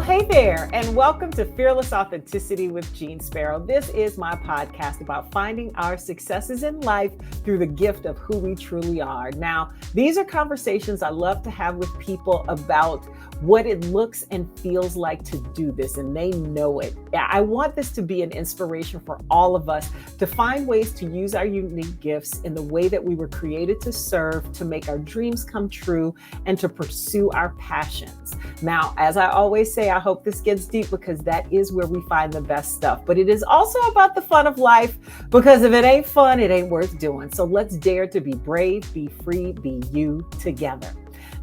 hey there, and welcome to Fearless Authenticity with Jeanne Sparrow. This is my podcast about finding our successes in life through the gift of who we truly are. Now, these are conversations I love to have with people about what it looks and feels like to do this, and they know it. I want this to be an inspiration for all of us to find ways to use our unique gifts in the way that we were created to serve, to make our dreams come true, and to pursue our passions. Now, as I always say, I hope this gets deep because that is where we find the best stuff. But it is also about the fun of life, because if it ain't fun, it ain't worth doing. So let's dare to be brave, be free, be you together.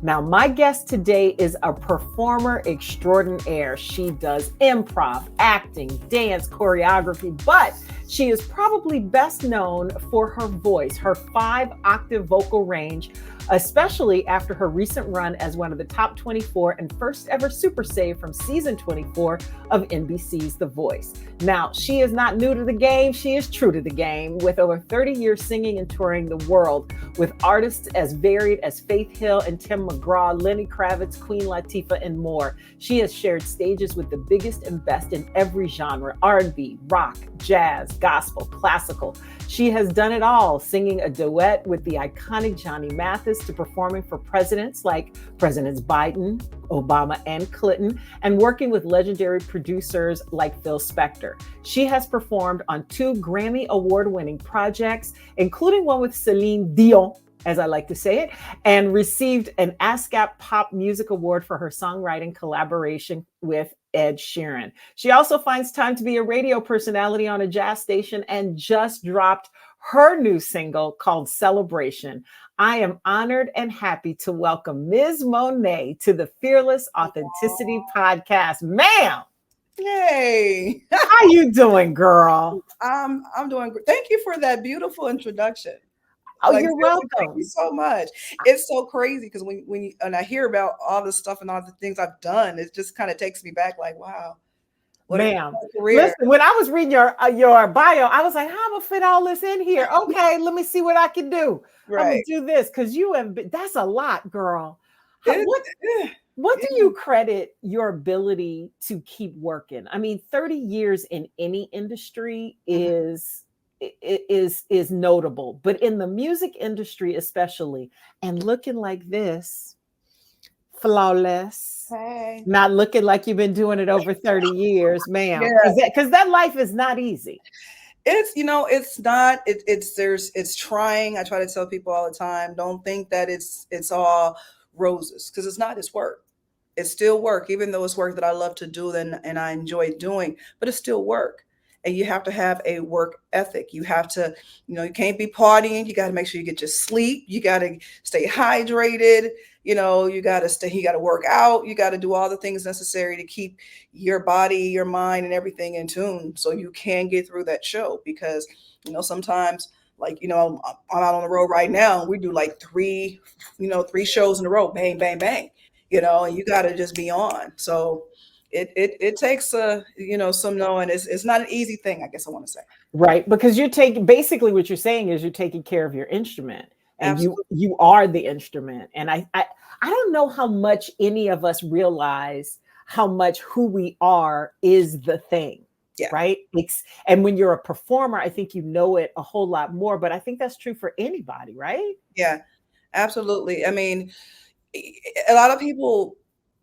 Now, my guest today is a performer extraordinaire. She does improv, acting, dance, choreography, but she is probably best known for her voice, her 5-octave vocal range, especially after her recent run as one of the top 24 and first ever super save from season 24 of NBC's The Voice. Now, she is not new to the game. She is true to the game, with over 30 years singing and touring the world with artists as varied as Faith Hill and Tim McGraw, Lenny Kravitz, Queen Latifah, and more. She has shared stages with the biggest and best in every genre: R&B, rock, jazz, gospel, classical. She has done it all, singing a duet with the iconic Johnny Mathis, to performing for presidents like Presidents Biden, Obama, and Clinton, and working with legendary producers like Phil Spector. She has performed on 2 Grammy Award-winning projects, including one with Celine Dion, as I like to say it, and received an ASCAP Pop Music Award for her songwriting collaboration with Ed Sheeran. She also finds time to be a radio personality on a jazz station and just dropped her new single called Celebration. I am honored and happy to welcome Ms. Monét to the Fearless Authenticity Podcast. Ma'am! Yay! How you doing, girl? I'm doing great. Thank you for that beautiful introduction. Oh, you're welcome. Thank you so much. It's so crazy because when I hear about all the stuff and all the things I've done, it just kind of takes me back, like, wow. Ma'am, listen, when I was reading your bio, I was like, how am I gonna fit all this in here? Okay, let me see what I can do. Right. I'm gonna do this because you have been, that's a lot, girl. What do you credit your ability to keep working? I mean, 30 years in any industry is notable, but in the music industry especially, and looking like this, flawless, hey, not looking like you've been doing it over 30 years, ma'am, because that life is not easy. It's, it's not, it's trying. I try to tell people all the time, don't think that it's all roses, because it's not. It's work. It's still work, even though it's work that I love to do and I enjoy doing, but it's still work. And you have to have a work ethic. You have to, you can't be partying. You got to make sure you get your sleep. You got to stay hydrated. You got to work out. You got to do all the things necessary to keep your body, your mind, and everything in tune so you can get through that show. Because, sometimes, like, I'm out on the road right now. We do like 3 shows in a row, bang, bang, bang, and you got to just be on. So it takes some knowing. It's not an easy thing, I guess I want to say. Right, because basically what you're saying is you're taking care of your instrument, and Absolutely. you are the instrument. And I don't know how much any of us realize how much who we are is the thing. Yeah. Right. And when you're a performer, I think you know it a whole lot more, but I think that's true for anybody, right? Yeah, absolutely. I mean, a lot of people,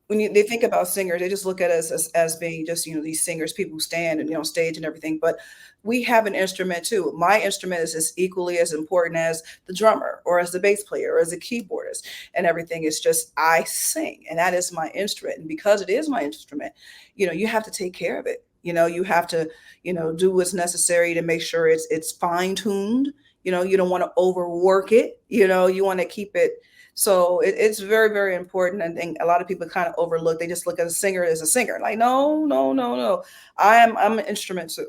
when they think about singers, they just look at us as being just, these singers, people who stand and, stage and everything. But we have an instrument too. My instrument is as equally as important as the drummer or as the bass player or as the keyboardist and everything. It's just, I sing, and that is my instrument. And because it is my instrument, you have to take care of it. You have to, do what's necessary to make sure it's fine tuned. You don't want to overwork it. You want to keep it. So it's very, very important. I think a lot of people kind of overlook. They just look at a singer as a singer. Like, no. I'm an instrument too.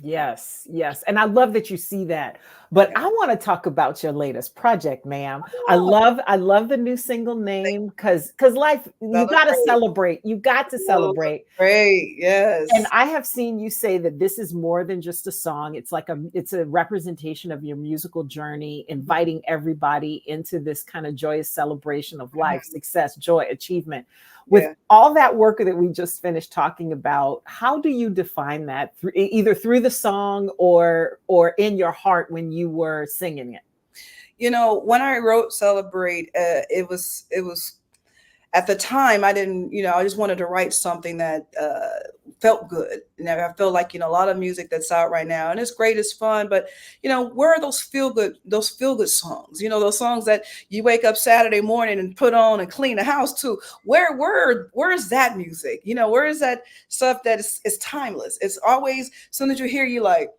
Yes. And I love that you see that, But I want to talk about your latest project, ma'am. I love the new single name because life, you got to Celebrate. celebrate. You got to celebrate. Great. Yes. And I have seen you say that this is more than just a song. It's a representation of your musical journey, inviting everybody into this kind of joyous celebration of life, success, joy, achievement. With all that work that we just finished talking about, how do you define that either through the song or in your heart when you were singing it? You know, when I wrote Celebrate, it was at the time I didn't, I just wanted to write something that felt good. And I feel like, a lot of music that's out right now, and it's great, it's fun, but where are those feel good songs? Those songs that you wake up Saturday morning and put on and clean the house to. Where is that music? Where is that stuff that is timeless? It's always, as soon as you hear, you like,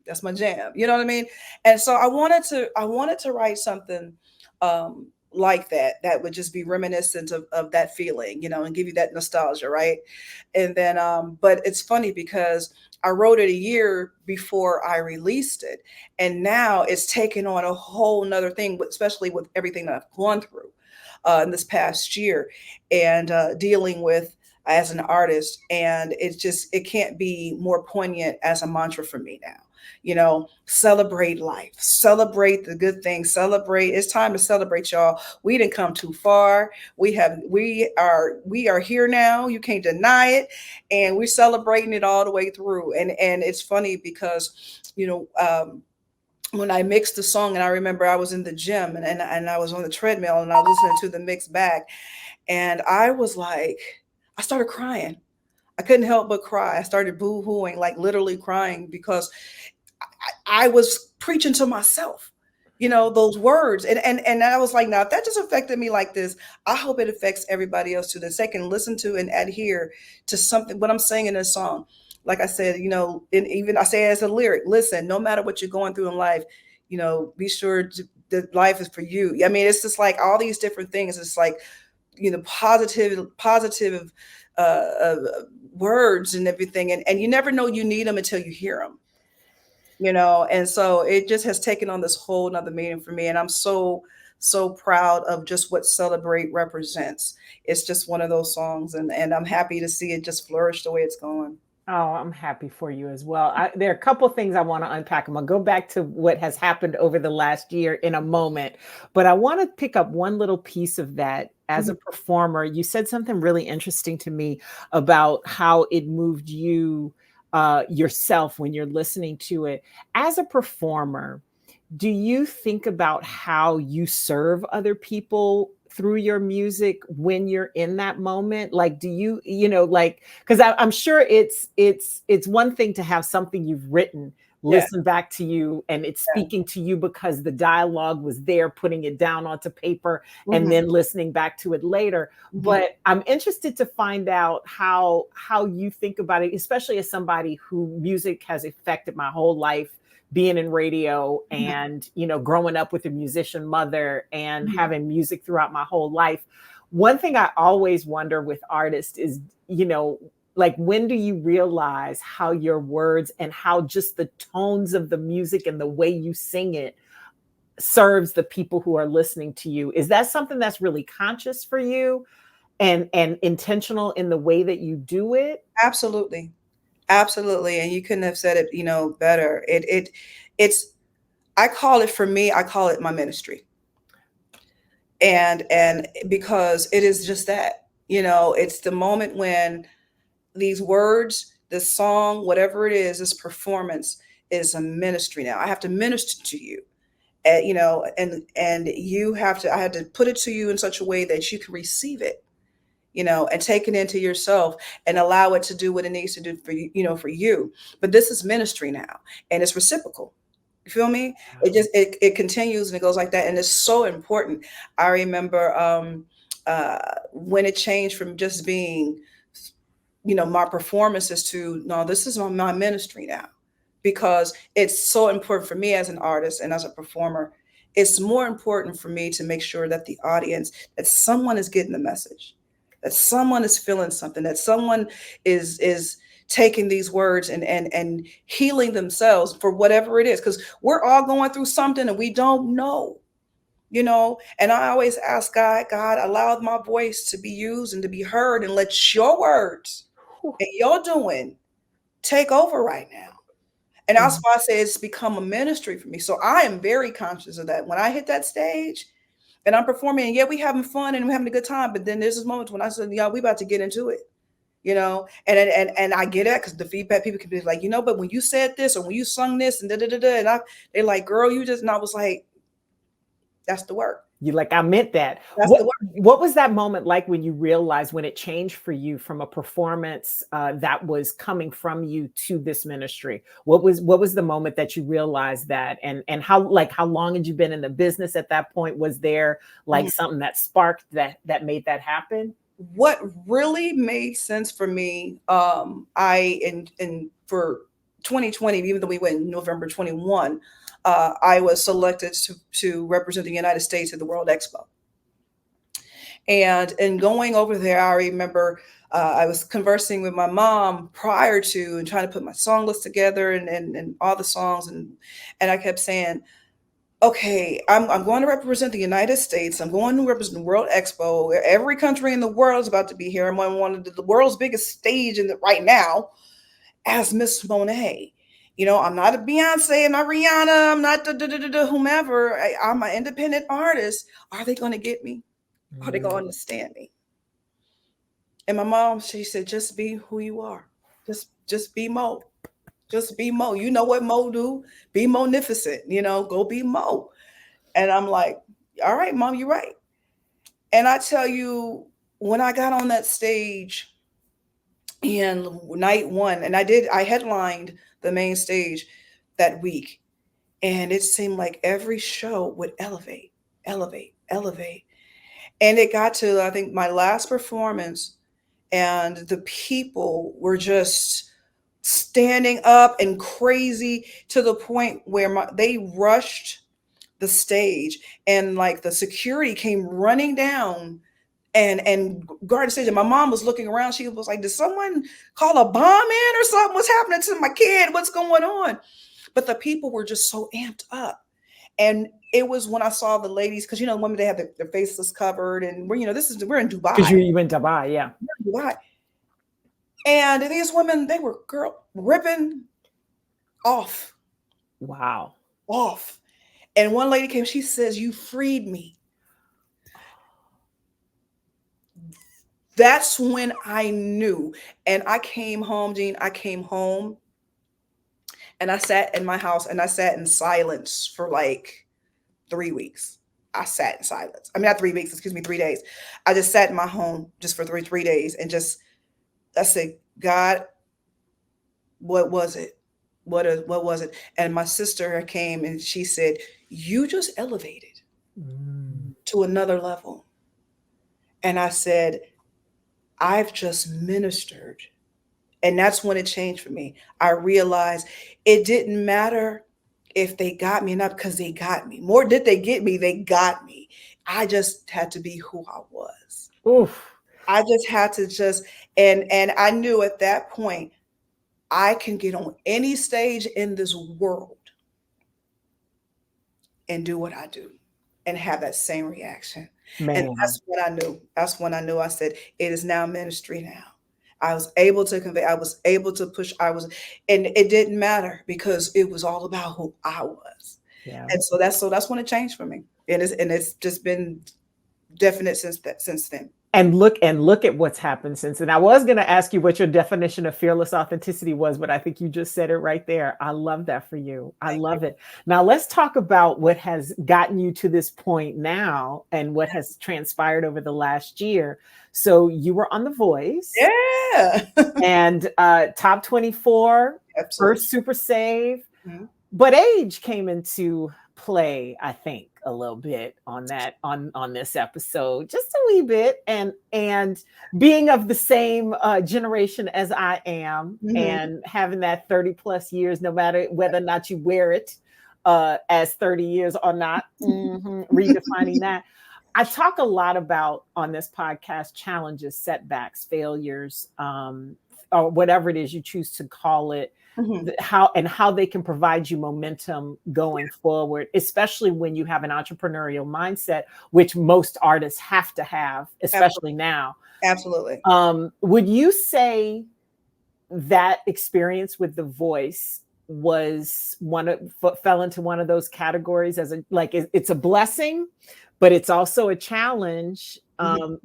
that's my jam. You know what I mean? And so I wanted to write something like that would just be reminiscent of that feeling, and give you that nostalgia, right? And then but it's funny because I wrote it a year before I released it, and now it's taken on a whole nother thing, especially with everything that I've gone through in this past year, and dealing with as an artist. And it can't be more poignant as a mantra for me now. Celebrate life, celebrate the good things, celebrate. It's time to celebrate, y'all. We didn't come too far. We are here now. You can't deny it. And we're celebrating it all the way through. And it's funny because, when I mixed the song, and I remember I was in the gym and I was on the treadmill and I was listening to the mix back, and I was like, I started crying. I couldn't help but cry. I started boo-hooing, like literally crying, because I was preaching to myself, those words. And I was like, now, if that just affected me like this, I hope it affects everybody else too, that they can listen to and adhere to something, what I'm saying in this song. Like I said, and even I say it as a lyric, listen, no matter what you're going through in life, be sure that life is for you. I mean, it's just like all these different things. It's like, positive words and everything. And you never know you need them until you hear them. And so it just has taken on this whole nother meaning for me. And I'm so proud of just what Celebrate represents. It's just one of those songs, and I'm happy to see it just flourish the way it's going. Oh, I'm happy for you as well. There are a couple of things I want to unpack. I'm going to go back to what has happened over the last year in a moment, but I want to pick up one little piece of that. As a performer, you said something really interesting to me about how it moved you yourself when you're listening to it. As a performer, do you think about how you serve other people through your music when you're in that moment? Like, do you, because I'm sure it's one thing to have something you've written listen back to you and it's speaking to you because the dialogue was there, putting it down onto paper and then listening back to it later. But I'm interested to find out how you think about it, especially as somebody who music has affected my whole life, being in radio and, growing up with a musician mother and having music throughout my whole life. One thing I always wonder with artists is, like, when do you realize how your words and how just the tones of the music and the way you sing it serves the people who are listening to you? Is that something that's really conscious for you and intentional in the way that you do it? Absolutely. Absolutely. And you couldn't have said it, better. It's, I call it my ministry. And because it is just that, it's the moment when these words, this song, whatever it is, this performance is a ministry. Now I have to minister to you, and you have to, I had to put it to you in such a way that you can receive it, and take it into yourself and allow it to do what it needs to do for you, for you. But this is ministry now, and it's reciprocal. You feel me? It continues and it goes like that. And it's so important. I remember when it changed from just being, my performances to, no, this is my ministry now, because it's so important for me as an artist and as a performer. It's more important for me to make sure that the audience, that someone is getting the message, that someone is feeling something, that someone is taking these words and healing themselves for whatever it is, because we're all going through something and we don't know, and I always ask God, allow my voice to be used and to be heard, and let your words and your doing take over right now. And that's why I say it's become a ministry for me. So I am very conscious of that. When I hit that stage and I'm performing, and yeah, we having fun and we're having a good time, but then there's this moment when I said, "Y'all, we about to get into it," and I get it, because the feedback people can be like, but when you said this or when you sung this and and they're like, "Girl, you just," and I was like, "That's the work." You're like, I meant that. That's the work. What was that moment like when you realized, when it changed for you from a performance that was coming from you to this ministry? What was the moment that you realized that, and how long had you been in the business at that point? Was there something that sparked that made that happen? What really made sense for me, for 2020, even though we went in November 21, I was selected to represent the United States at the World Expo. And in going over there, I remember I was conversing with my mom prior to, and trying to put my song list together and all the songs. And I kept saying, okay, I'm going to represent the United States. I'm going to represent the World Expo. Every country in the world is about to be here. I'm on one of the world's biggest stage right now as Miss Monet. I'm not a Beyonce, I'm not Rihanna, I'm not whomever. I'm an independent artist. Are they going to get me? Are they going to understand me? And my mom, she said, just be who you are. Just be Mo. Just be Mo. You know what Mo do? Be Monificent, go be Mo. And I'm like, all right, Mom, you're right. And I tell you, when I got on that stage in night one, and I headlined the main stage that week, and it seemed like every show would elevate. And it got to, I think, my last performance, and the people were just standing up and crazy, to the point where they rushed the stage, and the security came running down and guard the stage. And my mom was looking around. She was like, did someone call a bomb in or something? What's happening to my kid? What's going on? But the people were just so amped up. And it was when I saw the ladies, because women, they have their faces covered, and we're in Dubai. Because you in Dubai, yeah. Dubai. And these women, they were ripping off. Wow. Off. And one lady came, she says, "You freed me." That's when I knew. And I came home, Jeanne. I came home and I sat in my house, and I sat in silence for 3 weeks. I sat in silence. I mean, not 3 weeks, 3 days. I just sat in my home just for three days, and I said, God, what was it? What was it? And my sister came and she said, you just elevated to another level. And I said, I've just ministered. And that's when it changed for me. I realized it didn't matter if they got me or not, because they got me. More did they get me, they got me. I just had to be who I was. Oof. I just had to and I knew at that point, I can get on any stage in this world and do what I do and have that same reaction. Man. And that's what I knew. That's when I knew. I said, it is now ministry now. I was able to convey, I was able to push, and it didn't matter, because it was all about who I was. Yeah. And so that's when it changed for me. And it's just been definite since then. And look at what's happened since. And I was going to ask you what your definition of fearless authenticity was, but I think you just said it right there. I love that for you. I love it. Now let's talk about what has gotten you to this point now, and what has transpired over the last year. So you were on The Voice. Yeah. And top 24, absolutely. First Super Save. Mm-hmm. But age came into play, I think, a little bit on that, on this episode, just a wee bit, and being of the same generation as I am, mm-hmm. and having that 30 plus years, no matter whether or not you wear it as 30 years or not, mm-hmm. redefining that. I talk a lot about on this podcast challenges, setbacks, failures, or whatever it is you choose to call it, how they can provide you momentum going forward, especially when you have an entrepreneurial mindset, which most artists have to have, especially now. Absolutely. Would you say that experience with The Voice was fell into one of those categories as it's a blessing, but it's also a challenge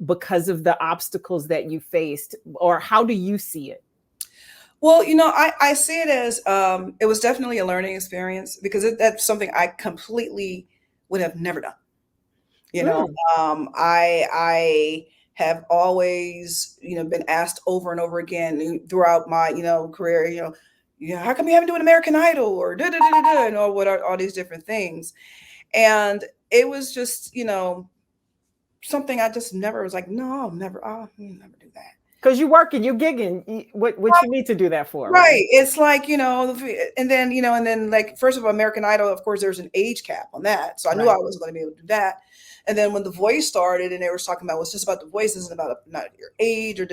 because of the obstacles that you faced? Or how do you see it? Well, I see it as it was definitely a learning experience, because that's something I completely would have never done. I have always, been asked over and over again throughout my, career, how come you haven't done American Idol or or what are all these different things? And it was just, something I just never was like, no, I'll never do that. Because you're working, you're gigging. What you need to do that for? Right. It's like, and then like, first of all, American Idol, of course, there's an age cap on that. So I knew I wasn't going to be able to do that. And then when The Voice started and they were talking about, it's just about The Voice, isn't about not your age or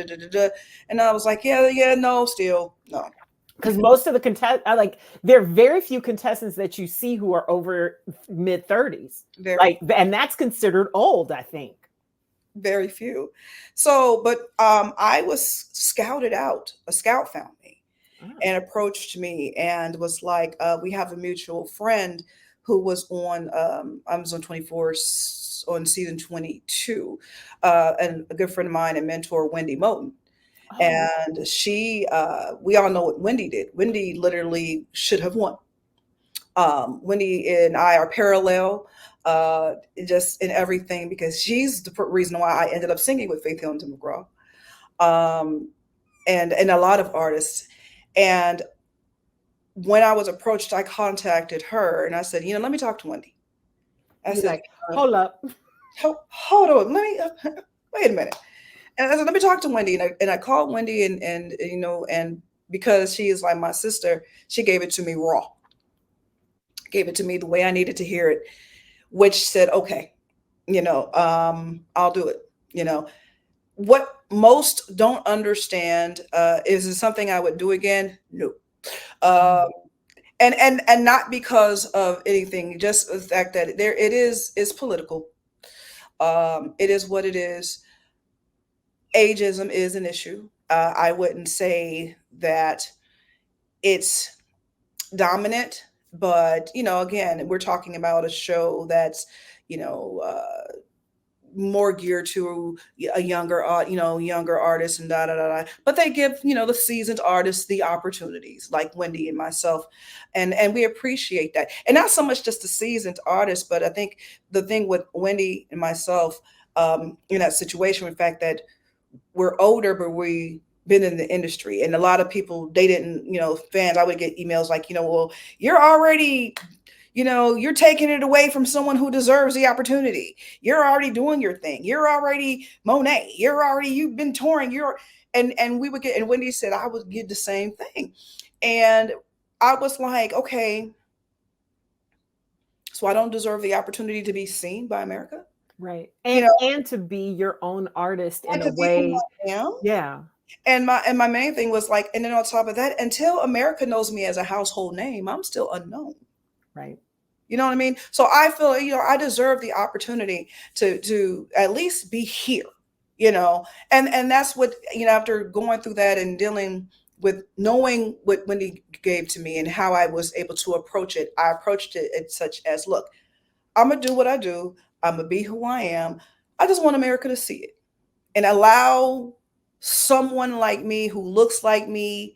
And I was like, no, still no. Because most of the contestants, there are very few contestants that you see who are over mid-30s. And that's considered old, I think. Very few. So, but I was scouted out. A scout found me and approached me and was like, we have a mutual friend who was on Amazon 24 on season 22, and a good friend of mine and mentor, Wendy Moten. And she, we all know what Wendy did. Wendy literally should have won. Wendy and I are parallel, just in everything, because she's the reason why I ended up singing with Faith Hill and Tim McGraw, and a lot of artists. And when I was approached, I contacted her and I said, let me talk to Wendy. I said, hold up, hold on, wait a minute. And I said, let me talk to Wendy. And I called Wendy and because she is like my sister, she gave it to me raw. Gave it to me the way I needed to hear it, which said, okay, I'll do it. What most don't understand, is it something I would do again? No. And not because of anything, just the fact that it's political. It is what it is. Ageism is an issue. I wouldn't say that it's dominant, but again, we're talking about a show that's more geared to a younger artist and but they give the seasoned artists the opportunities, like Wendy and myself, and we appreciate that. And not so much just the seasoned artists, but I think the thing with Wendy and myself, in that situation, in fact, that we're older, but we been in the industry, and a lot of people, they didn't, fans, I would get emails like, well, you're already, you're taking it away from someone who deserves the opportunity. You're already doing your thing. You're already Monet. You've been touring. And we would get, and Wendy said, I would get the same thing. And I was like, okay, so I don't deserve the opportunity to be seen by America. Right. And to be your own artist in a way. Yeah. And my main thing was like, and then on top of that, until America knows me as a household name, I'm still unknown. Right. You know what I mean? So I feel, I deserve the opportunity to at least be here, and that's what, after going through that and dealing with knowing what Wendy gave to me and how I was able to approach it, I approached it such as, look, I'm going to do what I do. I'm going to be who I am. I just want America to see it and allow someone like me, who looks like me,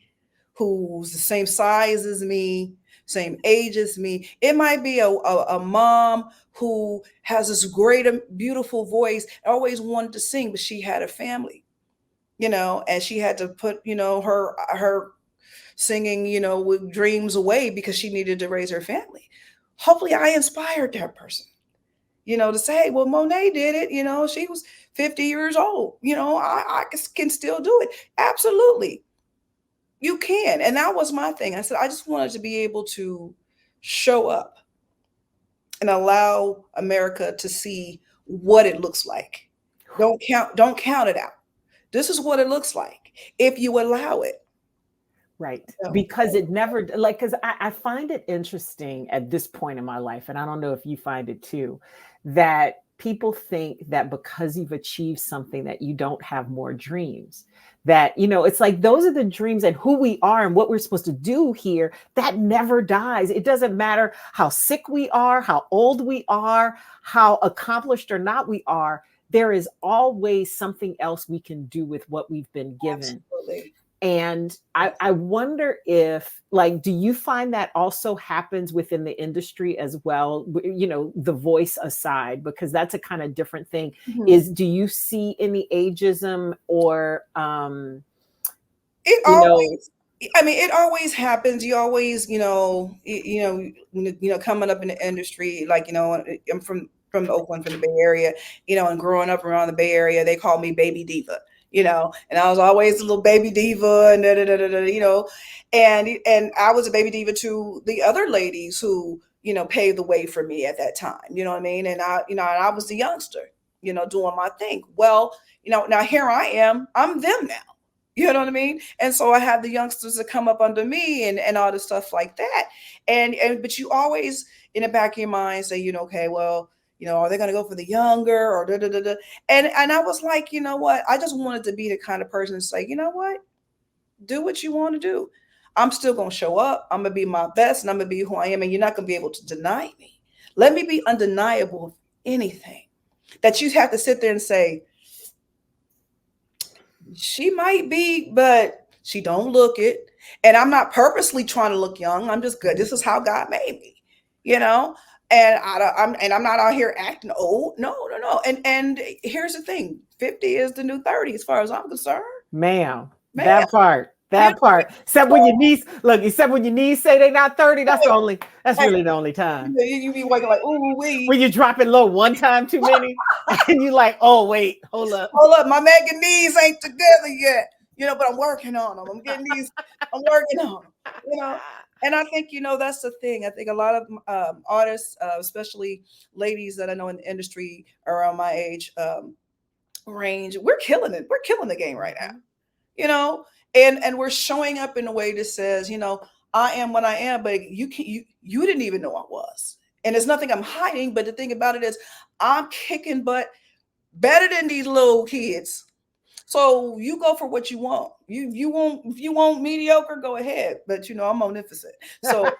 who's the same size as me, same age as me. It might be a mom who has this great, beautiful voice, always wanted to sing, but she had a family, and she had to put, her singing, with dreams away because she needed to raise her family. Hopefully I inspired that person, to say, hey, well, Monet did it. She was 50 years old. I can still do it. Absolutely. You can. And that was my thing. I said, I just wanted to be able to show up and allow America to see what it looks like. Don't count it out. This is what it looks like if you allow it. Right. So, Because it never, like, because I find it interesting at this point in my life, and I don't know if you find it too, that people think that because you've achieved something that you don't have more dreams. That, it's like those are the dreams and who we are and what we're supposed to do here. That never dies. It doesn't matter how sick we are, how old we are, how accomplished or not we are. There is always something else we can do with what we've been given. absolutely. And I wonder if, like, do you find that also happens within the industry as well? The voice aside, because that's a kind of different thing. Mhm. Do you see any ageism or, It you know, always, I mean, it always happens. You always, coming up in the industry, like, I'm from Oakland, from the Bay Area, and growing up around the Bay Area, they call me Baby Diva, and I was always a little baby diva and and I was a baby diva to the other ladies who, paved the way for me at that time. You know what I mean? And I was the youngster, doing my thing. Well, now here I am. I'm them now. You know what I mean? And so I have the youngsters that come up under me and all the stuff like that. But you always in the back of your mind say, okay, well, are they gonna go for the younger or da da da da? And I was like, you know what? I just wanted to be the kind of person to say, you know what? Do what you want to do. I'm still gonna show up. I'm gonna be my best and I'm gonna be who I am, and you're not gonna be able to deny me. Let me be undeniable of anything that you have to sit there and say, she might be, but she don't look it. And I'm not purposely trying to look young. I'm just good. This is how God made me, you know. And I'm not out here acting old. No, no, no. And here's the thing: 50 is the new 30, as far as I'm concerned. ma'am, Man, that part. you know, That part. Except when your niece, look, except when your niece say they not 30, that's like, really the only time. you be waking like, ooh wee. When you drop it low one time too many, and you like, oh wait, hold up. Hold up, my Megan knees ain't together yet. But I'm working on them. I'm working on them. And I think, that's the thing. I think a lot of artists, especially ladies that I know in the industry around my age range, we're killing it. We're killing the game right now, and we're showing up in a way that says, I am what I am, but you didn't even know I was. And there's nothing I'm hiding. But the thing about it is I'm kicking butt better than these little kids. So you go for what you want. You want, if you want mediocre, go ahead. But I'm munificent. So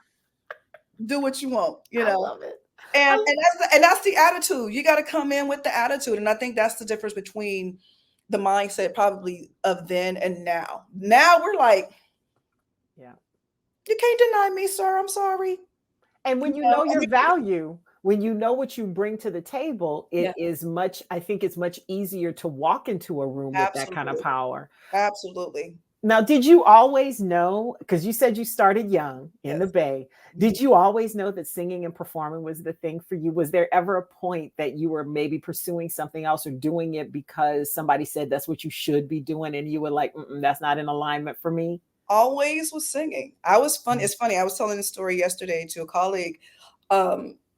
do what you want, I love it. And that's the attitude. You got to come in with the attitude. And I think that's the difference between the mindset probably of then and now. Now we're like, yeah, you can't deny me, sir. I'm sorry. And when you know your value, when you know what you bring to the table, Yeah. I think it's much easier to walk into a room with that kind of Absolutely. power. Absolutely. Now, did you always know, because you said you started young in the Yes. Bay, did you always know that singing and performing was the thing for you? Was there ever a point that you were maybe pursuing something else or doing it because somebody said that's what you should be doing and you were like, that's not in alignment for me? Always was singing. I was fun. It's funny. I was telling a story yesterday to a colleague,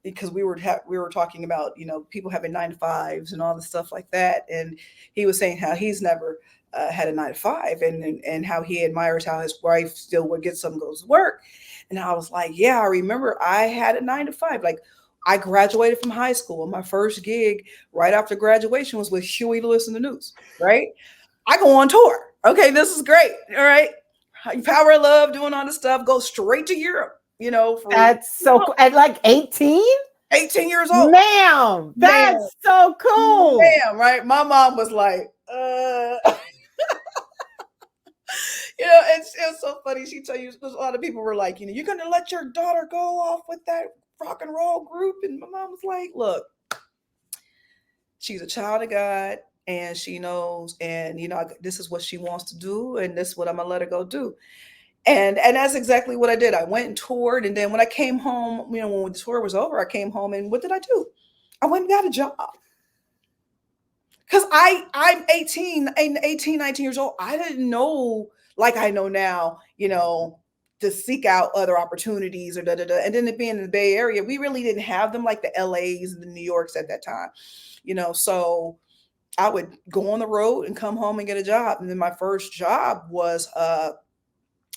because we were talking about people having 9 to 5s and all the stuff like that, and he was saying how he's never had a 9 to 5, and how he admires how his wife still would get some goes to work, and I was like, yeah, I remember I had a 9 to 5. Like, I graduated from high school. My first gig right after graduation was with Huey Lewis and the News. Right, I go on tour. Okay, this is great. All right. Power of Love, doing all this stuff, go straight to Europe, for That's so cool. At like 18? 18 years old. Ma'am, that's so cool. Ma'am, right? My mom was like, it was so funny. She tell you, a lot of people were like, you're going to let your daughter go off with that rock and roll group? And my mom was like, look, she's a child of God. And she knows, and this is what she wants to do, and this is what I'm gonna let her go do. And that's exactly what I did. I went and toured, and then when I came home, when the tour was over, I came home, and what did I do? I went and got a job. Because I'm 18, 19 years old. I didn't know like I know now, to seek out other opportunities or da da da. And then being in the Bay Area, we really didn't have them like the LAs and the New Yorks at that time, so I would go on the road and come home and get a job. And then my first job was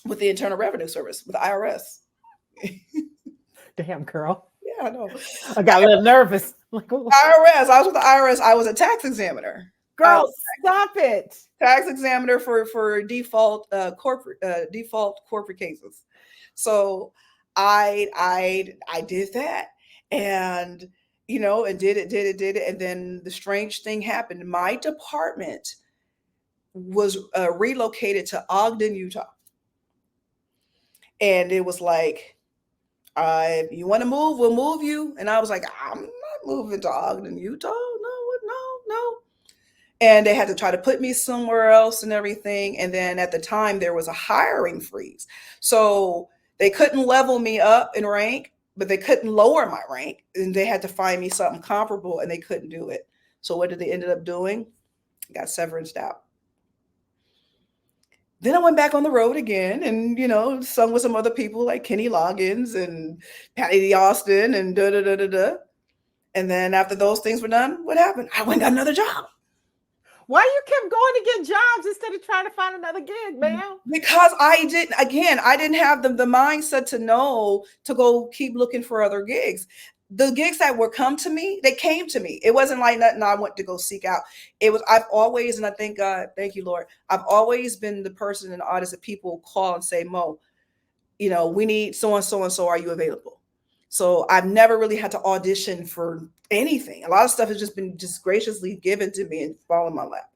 with the Internal Revenue Service, with the IRS. Damn, girl. Yeah, I know. I got a little nervous. Like, oh, IRS. I was with the IRS. I was a tax examiner. girl, stop it. Tax examiner for default corporate cases. So I did that, and and did it, and then the strange thing happened. My department was relocated to Ogden, Utah, and it was like, you want to move, we'll move you. And I was like, I'm not moving to Ogden, Utah. No. And they had to try to put me somewhere else and everything. And then at the time there was a hiring freeze. So they couldn't level me up in rank, but they couldn't lower my rank. And they had to find me something comparable, and they couldn't do it. So what did they end up doing? Got severanced out. Then I went back on the road again, and sung with some other people like Kenny Loggins and Patty Austin and da. And then after those things were done, what happened? I went and got another job. Why you kept going to get jobs instead of trying to find another gig, ma'am? Because I didn't have the mindset to know to go keep looking for other gigs. The gigs that were come to me, they came to me. It wasn't like nothing I went to go seek out. It was, I've always, and I thank God, thank you, Lord, I've always been the person and artist that people call and say, Mo, we need so-and-so, are you available? So I've never really had to audition for anything. A lot of stuff has just been graciously given to me and fall in my lap.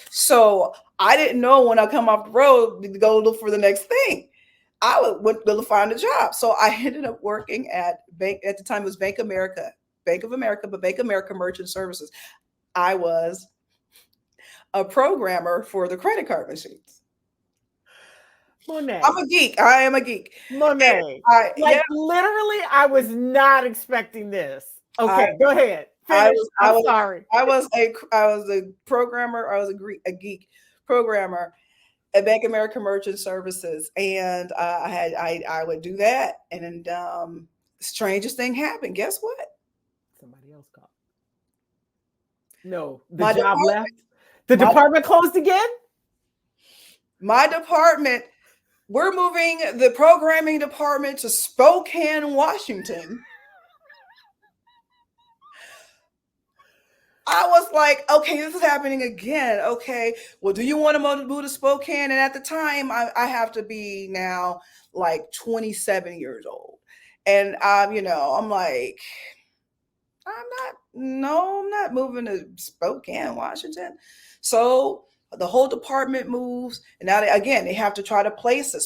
So I didn't know when I come off the road to go look for the next thing. I went to find a job. So I ended up working at the time it was Bank of America, but Bank of America Merchant Services. I was a programmer for the credit card machines. Monét. I'm a geek. I am a geek. Monét. Literally, I was not expecting this. Okay, go ahead. Finish. I'm sorry. I was a programmer. I was a geek programmer at Bank of America Merchant Services, and I would do that, and then strangest thing happened. Guess what? Somebody else called. No, the job left. The department closed again. My department. We're moving the programming department to Spokane, Washington. I was like, okay, this is happening again. Okay, well, do you want to move to Spokane? And at the time, I have to be now like 27 years old. And, I'm like, I'm not moving to Spokane, Washington. So the whole department moves. And now they have to try to place me.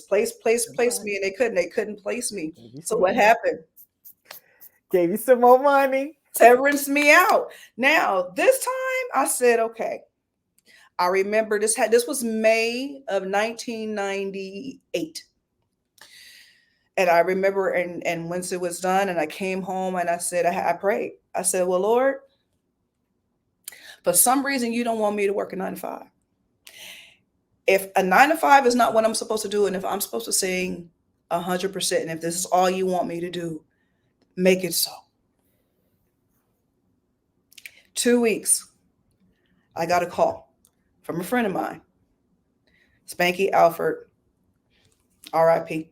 And they couldn't place me. So what happened? Gave you some more money. Severance me out. Now, this time I said, okay. I remember this was May of 1998. And I remember, and once it was done, and I came home and I said, I prayed. I said, well, Lord, for some reason you don't want me to work a 9 to 5. If a 9 to 5 is not what I'm supposed to do, and if I'm supposed to sing 100%, and if this is all you want me to do, make it so. 2 weeks, I got a call from a friend of mine, Spanky Alford, RIP.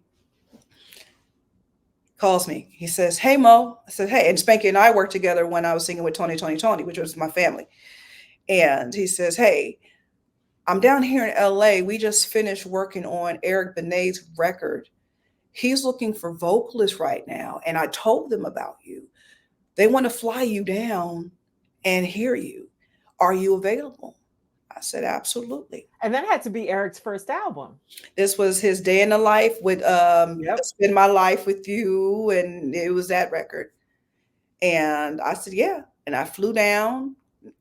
Calls me. He says, hey, Mo. I said, hey. And Spanky and I worked together when I was singing with Tony, which was my family. And he says, hey, I'm down here in LA. We just finished working on Eric Benet's record. He's looking for vocalists right now. And I told them about you. They want to fly you down and hear you. Are you available? I said, absolutely. And that had to be Eric's first album. This was his Day in the Life with Spend My Life With You. And it was that record. And I said, yeah. And I flew down.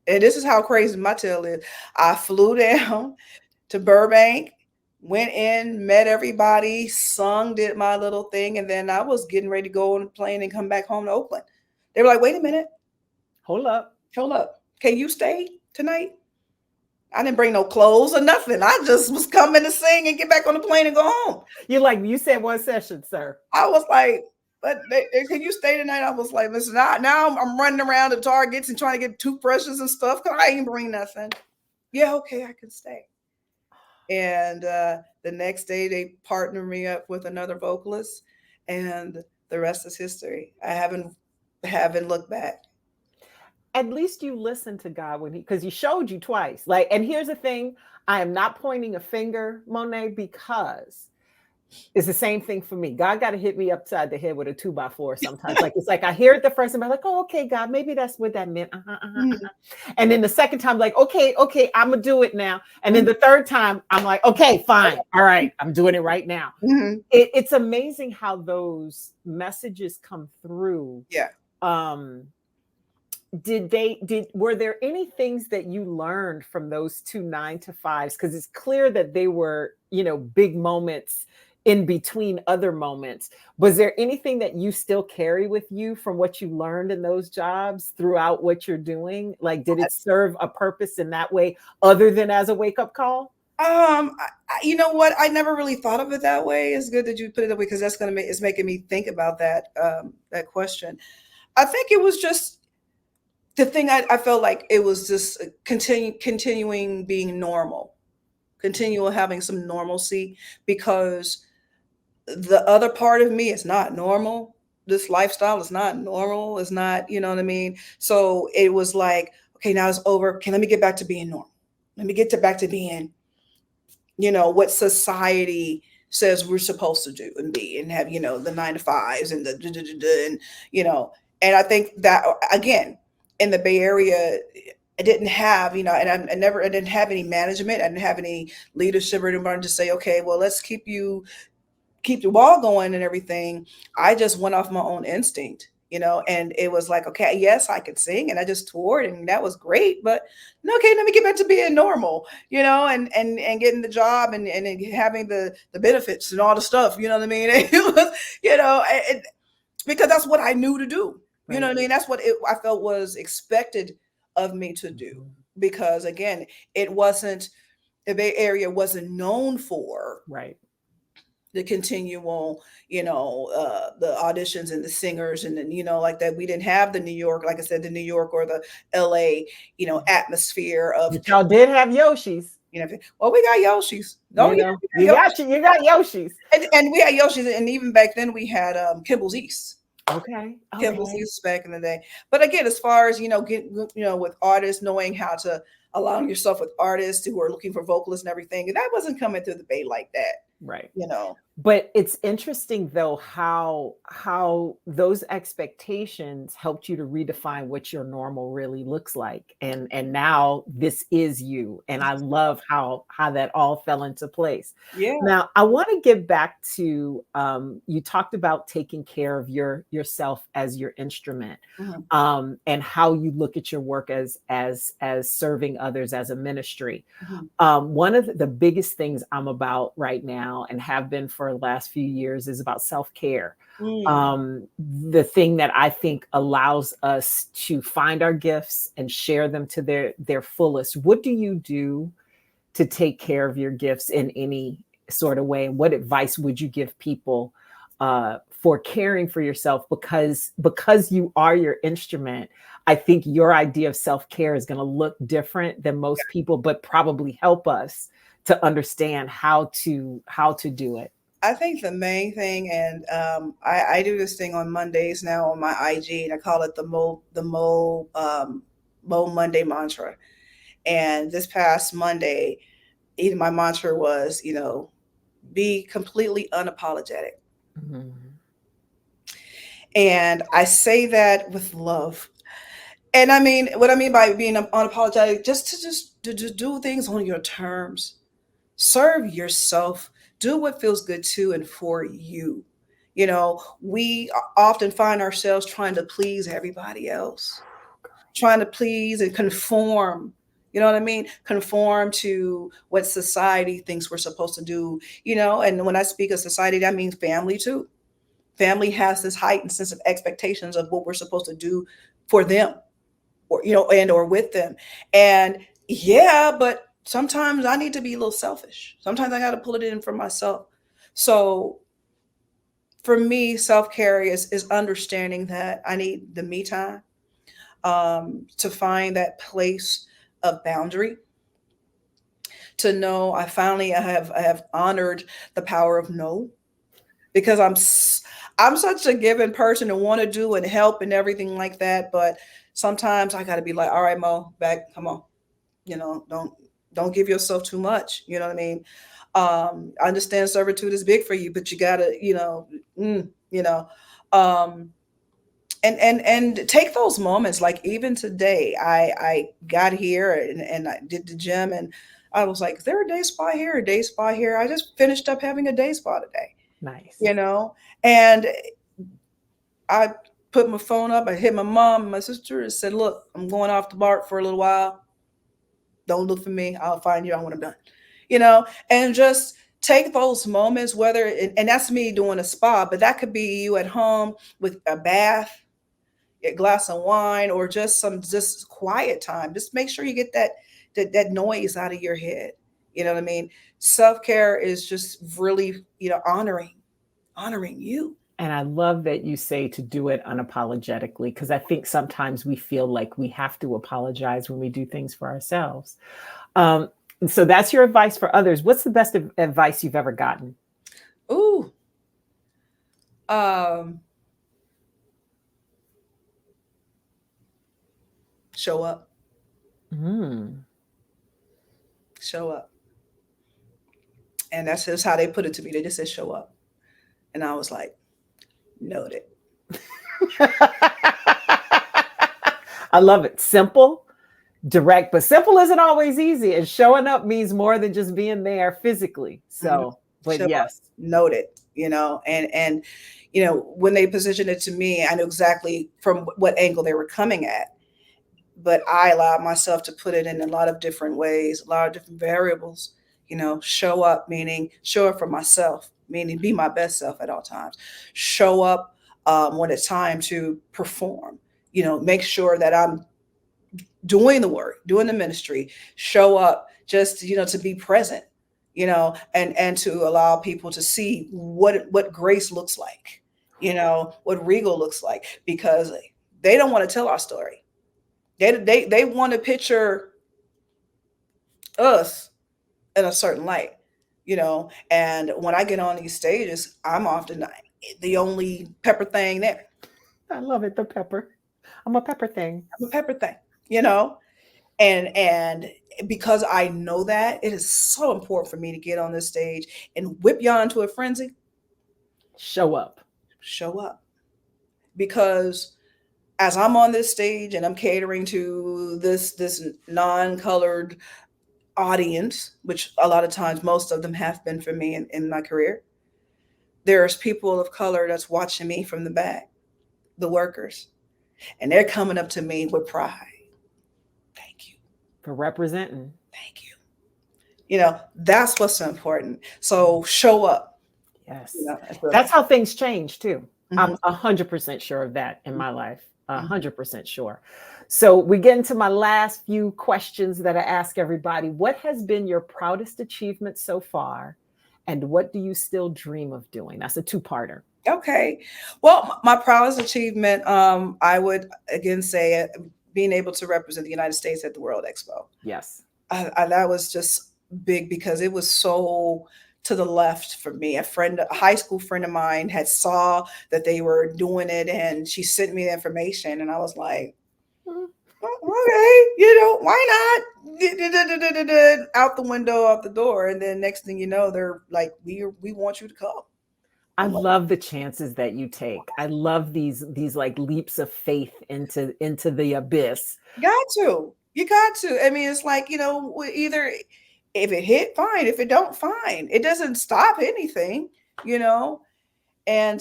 And this is how crazy my tale is. I flew down to Burbank, went in, met everybody, sung, did my little thing. And then I was getting ready to go on a plane and come back home to Oakland. They were like, wait a minute. Hold up. Can you stay tonight? I didn't bring no clothes or nothing. I just was coming to sing and get back on the plane and go home. You said one session, sir. I was like, but can you stay tonight? I was like, listen, now I'm running around to Targets and trying to get toothbrushes and stuff because I ain't bring nothing. Yeah, okay, I can stay. And the next day they partnered me up with another vocalist, and the rest is history. I haven't looked back. At least you listened to God when because he showed you twice. Like, and here's the thing, I am not pointing a finger, Monet, because it's the same thing for me. God got to hit me upside the head with a 2x4 sometimes. Like, it's like I hear it the first time, I'm like, oh, okay, God, maybe that's what that meant. And then the second time, like, okay, I'm gonna do it now. And then the third time, I'm like, okay, fine, all right, I'm doing it right now. It's amazing how those messages come through. Yeah. Were there any things that you learned from those 2 9-to-5s? Because it's clear that they were, big moments in between other moments. Was there anything that you still carry with you from what you learned in those jobs throughout what you're doing? Like, did it serve a purpose in that way other than as a wake-up call? You know what? I never really thought of it that way. It's good that you put it that way, because that's it's making me think about that question. I think it was just the thing. I felt like it was just continuing being normal, continual having some normalcy, because the other part of me is not normal. This lifestyle is not normal. It's not, you know what I mean? So it was like, okay, now it's over. Okay, let me get back to being normal. Let me get back to being, what society says we're supposed to do and be, and have, the 9-to-5s and and I think that, again, in the Bay Area, I didn't have, and I didn't have any management. I didn't have any leadership or anybody to say, okay, well, let's keep the ball going and everything. I just went off my own instinct, and it was like, okay, yes, I could sing, and I just toured, and that was great, but okay, let me get back to being normal, and getting the job and having the benefits and all the stuff, you know what I mean? It was, because that's what I knew to do. Right. You know what I mean? That's what I felt was expected of me to do, because again, the Bay Area wasn't known for the continual, the auditions and the singers, and then, like that. We didn't have the New York, like I said, the New York or the LA, atmosphere of. But y'all did have Yoshis. Well, we got Yoshis. No, you got Yoshis. And we had Yoshis, and even back then we had Kimball's East. Okay. Kimball's East back in the day. But again, as far as, with artists, knowing how to align yourself with artists who are looking for vocalists and everything, that wasn't coming through the Bay like that. Right. But it's interesting though how those expectations helped you to redefine what your normal really looks like, and now this is you, and I love how that all fell into place. Yeah. Now I want to get back to you talked about taking care of yourself as your instrument, and how you look at your work as serving others as a ministry. One of the biggest things I'm about right now, and have been for the last few years, is about self-care. The thing that I think allows us to find our gifts and share them to their fullest. What do you do to take care of your gifts in any sort of way? And what advice would you give people for caring for yourself? Because you are your instrument, I think your idea of self-care is going to look different than most people, but probably help us to understand how to do it. I think the main thing, and I do this thing on Mondays now on my IG, and I call it the Mo Monday mantra. And this past Monday, my mantra was, be completely unapologetic. And I say that with love. And I mean, what I mean by being unapologetic, just to do things on your terms. Serve yourself. Do what feels good to and for you. We often find ourselves trying to please everybody else, trying to please and conform. You know what I mean? Conform to what society thinks we're supposed to do. And when I speak of society, that means family too. Family has this heightened sense of expectations of what we're supposed to do for them, or and or with them. And but sometimes I need to be a little selfish. Sometimes I got to pull it in for myself. So for me, self-care is understanding that I need the me time, to find that place of boundary, to know I have honored the power of no, because I'm such a given person and want to do and help and everything like that. But sometimes I got to be like, all right, Mo, back, come on, don't give yourself too much. You know what I mean? I understand servitude is big for you, but you gotta, you know, um, and take those moments. Like even today, I got here and I did the gym, and I was like, is there a day spa here? A day spa here? I just finished up having a day spa today, Nice. And I put my phone up. I hit my mom and my sister and said, look, I'm going off the BART for a little while. Don't look for me. I'll find you when I'm done. And just take those moments, and that's me doing a spa, but that could be you at home with a bath, a glass of wine, or just quiet time. Just make sure you get that noise out of your head. You know what I mean? Self-care is just really, honoring you. And I love that you say to do it unapologetically, because I think sometimes we feel like we have to apologize when we do things for ourselves. And so that's your advice for others. What's the best advice you've ever gotten? Ooh. Show up. Show up. And that's just how they put it to me. They just said, show up. And I was like, noted. I love it. Simple, direct, but simple isn't always easy. And showing up means more than just being there physically. So, but show yes. Up, noted, and when they positioned it to me, I knew exactly from what angle they were coming at. But I allowed myself to put it in a lot of different ways, a lot of different variables. Show up, meaning show up for myself, meaning be my best self at all times. Show up when it's time to perform, make sure that I'm doing the work, doing the ministry. Show up just, to be present, and to allow people to see what grace looks like, what regal looks like, because they don't want to tell our story. They want to picture us in a certain light, and when I get on these stages, I'm often the only pepper thing there. I love it. The pepper. I'm a pepper thing. I'm a pepper thing, and because I know that, it is so important for me to get on this stage and whip y'all into a frenzy. Show up. Show up. Because as I'm on this stage and I'm catering to this non-colored audience, which a lot of times most of them have been for me in my career, there's people of color that's watching me from the back, the workers, and they're coming up to me with pride. Thank you for representing. Thank you. That's what's so important. So show up. Yes. That's how things change too. Mm-hmm. I'm 100% sure of that in my life. 100% sure. So we get into my last few questions that I ask everybody. What has been your proudest achievement so far? And what do you still dream of doing? That's a two-parter. Okay. Well, my proudest achievement, I would again say being able to represent the United States at the World Expo. Yes. That was just big because it was so to the left for me. A high school friend of mine had saw that they were doing it, and she sent me the information, and I was like, okay, why not? Out the window, out the door. And then next thing you know, they're like, we want you to come. I love the chances that you take. I love these like leaps of faith into the abyss. You got to. I mean, it's like, either if it hit, fine. If it don't, fine. It doesn't stop anything, and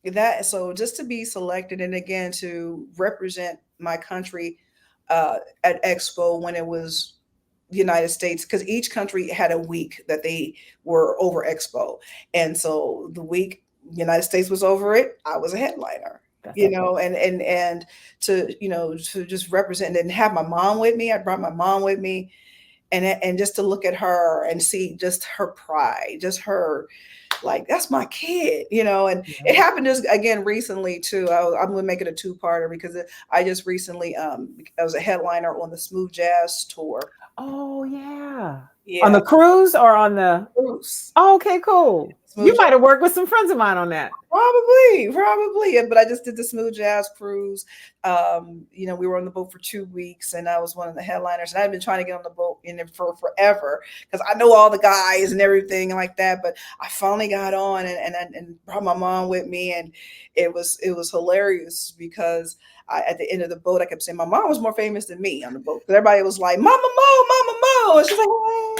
that. So just to be selected, and again, to represent my country at Expo when it was the United States, because each country had a week that they were over Expo. And so the week United States was over it, I was a headliner. And to just represent and have my mom with me. I brought my mom with me, and just to look at her and see just her pride, just her like, that's my kid, and it happened just again recently too. I'm going to make it a two-parter because I just recently, I was a headliner on the Smooth Jazz tour. Oh yeah. Yeah. On the cruise or on the cruise? Oh, okay, cool. You might have worked with some friends of mine on that. Probably. But I just did the Smooth Jazz cruise. We were on the boat for 2 weeks, and I was one of the headliners. And I've been trying to get on the boat for forever because I know all the guys and everything like that. But I finally got on and brought my mom with me, and it was hilarious because at the end of the boat, I kept saying my mom was more famous than me on the boat because everybody was like, "Mama Mo," and she's like, "Hey."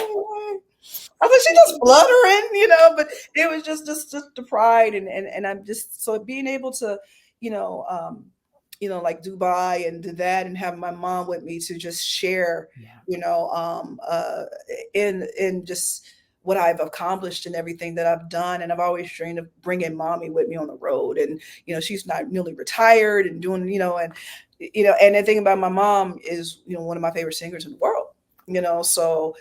I was like, she just fluttering, but it was just the pride and I'm just so being able to, like Dubai and do that and have my mom with me to just share, in just what I've accomplished and everything that I've done. And I've always dreamed of bringing mommy with me on the road. And, she's not newly retired and doing, and the thing about my mom is, one of my favorite singers in the world, so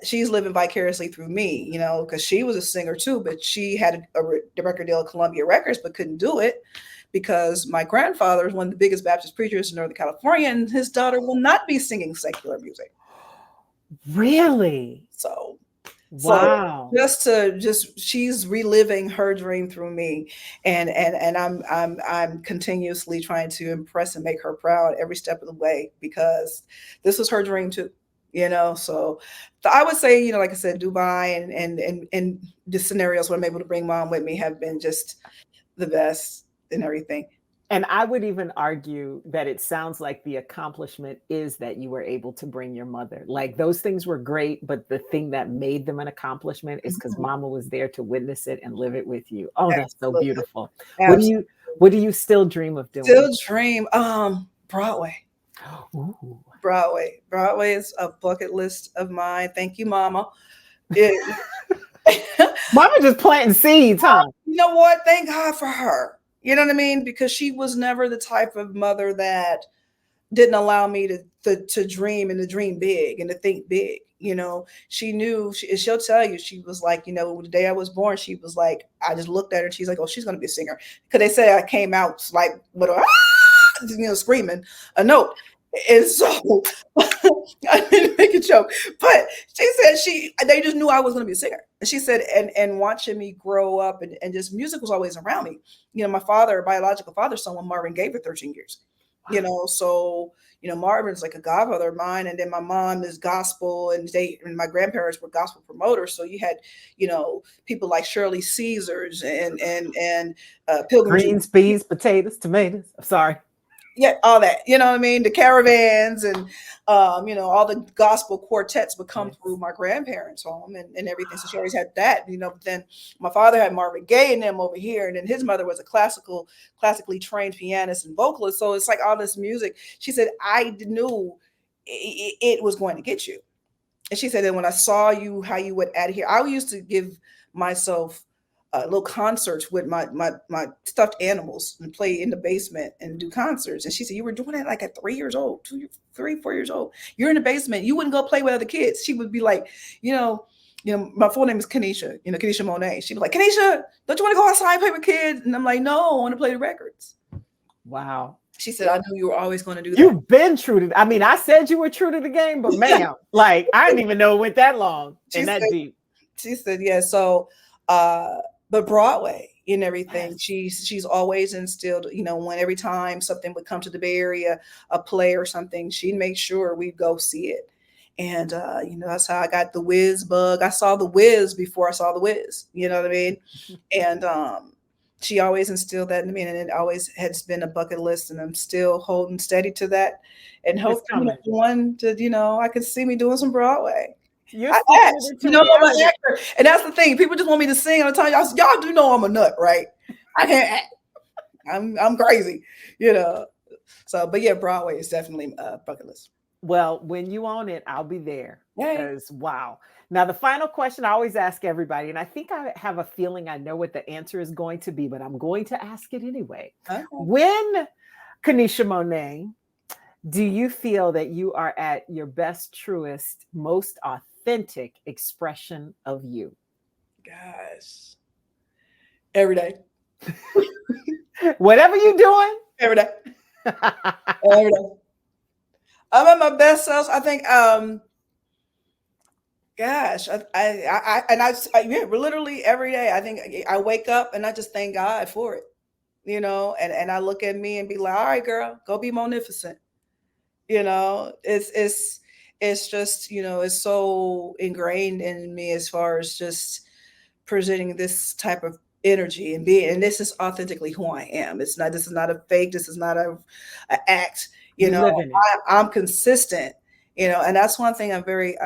she's living vicariously through me, because she was a singer too, but she had a record deal at Columbia Records, but couldn't do it because my grandfather is one of the biggest Baptist preachers in Northern California, and his daughter will not be singing secular music. Really? So, wow. So she's reliving her dream through me, and I'm continuously trying to impress and make her proud every step of the way because this was her dream too. So I would say, like I said, Dubai and the scenarios where I'm able to bring mom with me have been just the best and everything. And I would even argue that it sounds like the accomplishment is that you were able to bring your mother. Like those things were great, but the thing that made them an accomplishment is because mama was there to witness it and live it with you. Oh, that's so beautiful. Absolutely. What do you still dream of doing? Still dream Broadway. Ooh. Broadway is a bucket list of mine. Thank you, Mama. Mama just planting seeds, huh? You know what? Thank God for her. You know what I mean? Because she was never the type of mother that didn't allow me to dream and to dream big and to think big. She knew, she'll tell you, she was like, the day I was born, she was like, I just looked at her and she's like, oh, she's going to be a singer. Because they say I came out like, with screaming a note. And so I didn't make a joke, but she said they just knew I was going to be a singer. And she said, and watching me grow up and just music was always around me. My biological father, someone Marvin Gaye for 13 years, so, Marvin's like a godfather of mine. And then my mom is gospel and my grandparents were gospel promoters. So you had, people like Shirley Caesars and Pilgrim Greens, beans, potatoes, tomatoes. Sorry. Yeah, all that, what I mean? The caravans and, all the gospel quartets would come through my grandparents' home and everything. So she always had that, but then my father had Marvin Gaye and them over here. And then his mother was a classically trained pianist and vocalist. So it's like all this music. She said, I knew it was going to get you. And she said that when I saw you, how you would adhere, I used to give myself little concerts with my stuffed animals and play in the basement and do concerts. And she said, you were doing that like at 3 years old, 4 years old. You're in the basement. You wouldn't go play with other kids. She would be like, my full name is Conesha, Conesha Monét. She'd be like, Conesha, don't you want to go outside and play with kids? And I'm like, no, I want to play the records. Wow. She said, I knew you were always going to do that. You've been true to, I said you were true to the game, but ma'am, like I didn't even know it went that long and that deep. She said, yeah. So, but Broadway and everything, she's always instilled, when every time something would come to the Bay Area, a play or something, she'd make sure we'd go see it. And, that's how I got the Wiz bug. I saw the Wiz before I saw the Wiz, you know what I mean? And she always instilled that in me, and it always has been a bucket list, and I'm still holding steady to that. And hopefully one to, I can see me doing some Broadway. I'm an actor. And that's the thing. People just want me to sing all the time. Y'all do know I'm a nut, right? I can't act. I'm crazy, So, but yeah, Broadway is definitely a bucket list. Well, when you own it, I'll be there. Because wow. Now, the final question I always ask everybody, and I think I have a feeling I know what the answer is going to be, but I'm going to ask it anyway. Okay. When, Conesha Monét, do you feel that you are at your best, truest, most authentic expression of you? gosh. Every day. Whatever you're doing. Every day. Every day. I'm at my best self. I think, gosh, yeah, literally every day. I think I wake up and I just thank God for it, and I look at me and be like, all right, girl, go be magnificent. It's just, it's so ingrained in me as far as just presenting this type of energy and this is authentically who I am. This is not a fake, this is not a act, You live in it. I'm consistent, and that's one thing I'm very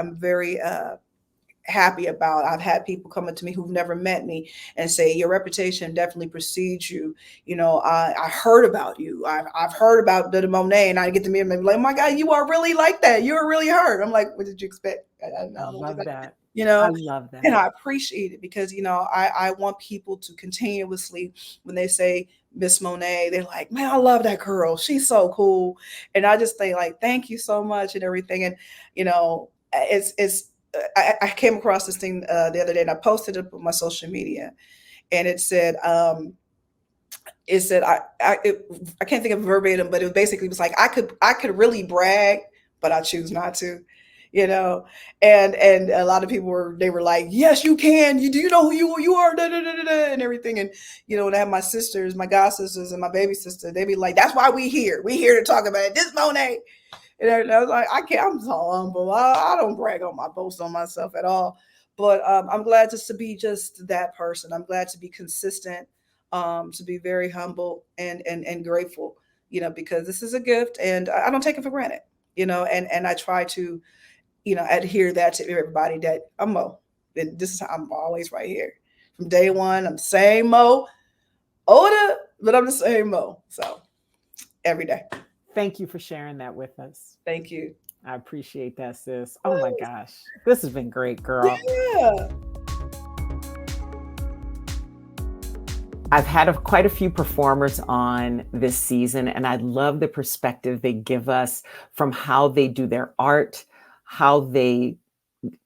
happy about. I've had people come up to me who've never met me and say, your reputation definitely precedes you. I heard about you. I've heard about the Monet, and I get to meet them and be like, oh my God, you are really like that. You're really her. I'm like, what did you expect? I love that. I love that. And I appreciate it because, I want people to continuously, when they say Miss Monet, they're like, man, I love that girl. She's so cool. And I just think like, thank you so much and everything. And, I came across this thing the other day and I posted it on my social media and it said, I can't think of verbatim, but it basically was like, I could really brag, but I choose not to, and a lot of people were like, yes, you can, do you know who you are, da, da, da, da, da, and everything. And, when I have my sisters, my god sisters and my baby sister, they be like, that's why we here to talk about it. This Monet. And I was like, I'm so humble. I don't brag on boast on myself at all. But I'm glad just to be just that person. I'm glad to be consistent, to be very humble and grateful, because this is a gift and I don't take it for granted, and I try to, adhere that to everybody that I'm Mo. And this is how I'm always right here. From day one, I'm the same Mo. Older, but I'm the same Mo. So every day. Thank you for sharing that with us. Thank you. I appreciate that, sis. Oh my gosh. This has been great, girl. Yeah. I've had quite a few performers on this season, and I love the perspective they give us from how they do their art, how they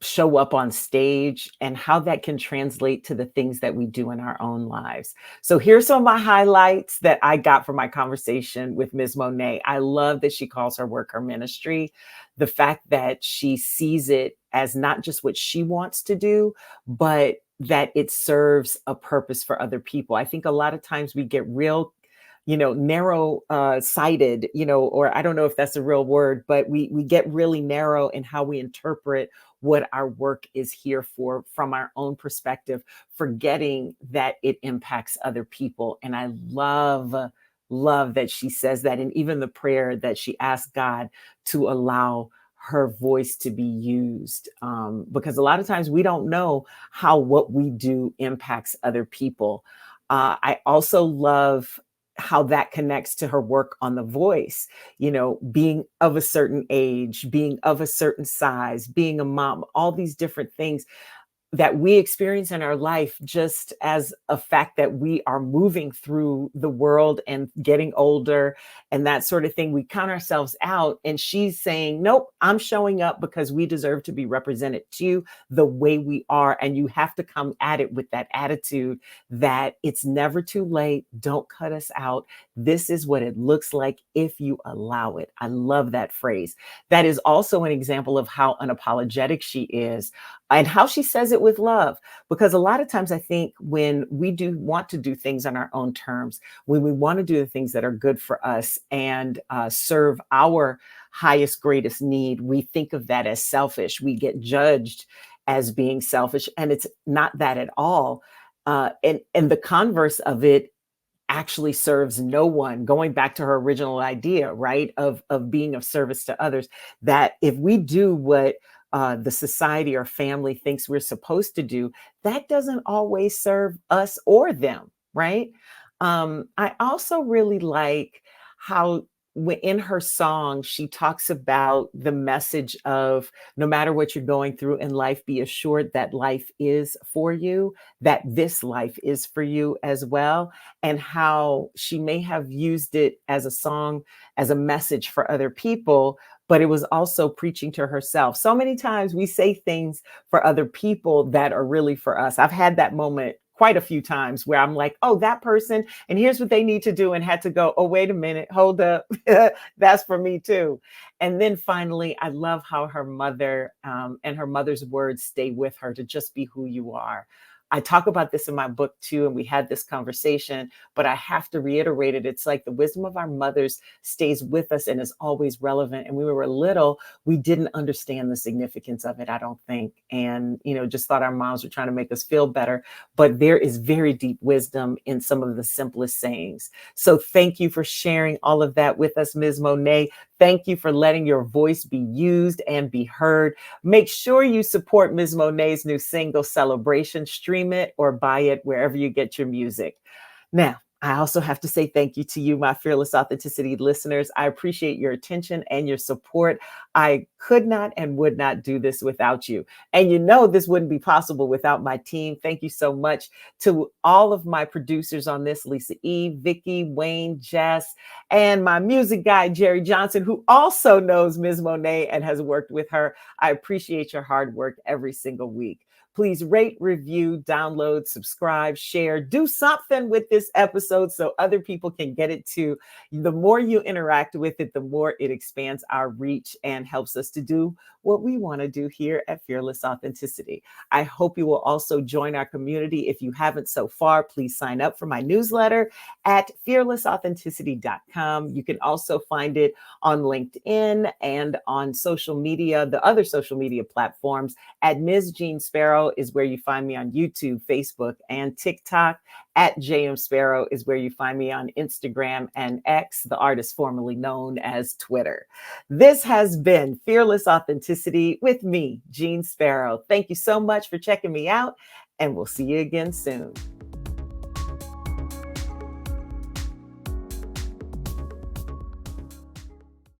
show up on stage, and how that can translate to the things that we do in our own lives. So here's some of my highlights that I got from my conversation with Ms. Monet. I love that she calls her work her ministry. The fact that she sees it as not just what she wants to do, but that it serves a purpose for other people. I think a lot of times we get real narrow sighted, or I don't know if that's a real word, but we get really narrow in how we interpret what our work is here for from our own perspective, forgetting that it impacts other people. And I love that she says that. And even the prayer that she asked God to allow her voice to be used, because a lot of times we don't know how what we do impacts other people. I also love how that connects to her work on The Voice, being of a certain age, being of a certain size, being a mom, all these different things that we experience in our life just as a fact that we are moving through the world and getting older and that sort of thing. We count ourselves out, and she's saying, nope, I'm showing up because we deserve to be represented too, the way we are. And you have to come at it with that attitude that it's never too late. Don't cut us out. This is what it looks like if you allow it. I love that phrase. That is also an example of how unapologetic she is and how she says it with love. Because a lot of times I think when we do want to do things on our own terms, when we want to do the things that are good for us and serve our highest, greatest need, we think of that as selfish. We get judged as being selfish, and it's not that at all. And the converse of it actually serves no one, going back to her original idea, right, of being of service to others, that if we do what the society or family thinks we're supposed to do, that doesn't always serve us or them, right? I also really like how in her song, she talks about the message of no matter what you're going through in life, be assured that life is for you, that this life is for you as well, and how she may have used it as a song, as a message for other people, but it was also preaching to herself. So many times we say things for other people that are really for us. I've had that moment quite a few times where I'm like, oh, that person, and here's what they need to do, and had to go, oh, wait a minute, hold up. That's for me too. And then finally, I love how her mother and her mother's words stay with her to just be who you are. I talk about this in my book too, and we had this conversation, but I have to reiterate it. It's like the wisdom of our mothers stays with us and is always relevant. And when we were little, we didn't understand the significance of it, I don't think. And, just thought our moms were trying to make us feel better. But there is very deep wisdom in some of the simplest sayings. So thank you for sharing all of that with us, Ms. Monét. Thank you for letting your voice be used and be heard. Make sure you support Ms. Monét's new single, Celebration. Stream it or buy it wherever you get your music. Now, I also have to say thank you to you, my Fearless Authenticity listeners. I appreciate your attention and your support. I could not and would not do this without you. And this wouldn't be possible without my team. Thank you so much to all of my producers on this, Lisa E., Vicky, Wayne, Jess, and my music guy, Jerry Johnson, who also knows Ms. Monét and has worked with her. I appreciate your hard work every single week. Please rate, review, download, subscribe, share, do something with this episode so other people can get it too. The more you interact with it, the more it expands our reach and helps us to do what we want to do here at Fearless Authenticity. I hope you will also join our community. If you haven't so far, please sign up for my newsletter at fearlessauthenticity.com. You can also find it on LinkedIn and on social media, the other social media platforms at Ms. Jeanne Sparrow is where you find me on YouTube, Facebook, and TikTok. At JM Sparrow is where you find me on Instagram and X, the artist formerly known as Twitter. This has been Fearless Authenticity with me, Jeanne Sparrow. Thank you so much for checking me out, and we'll see you again soon.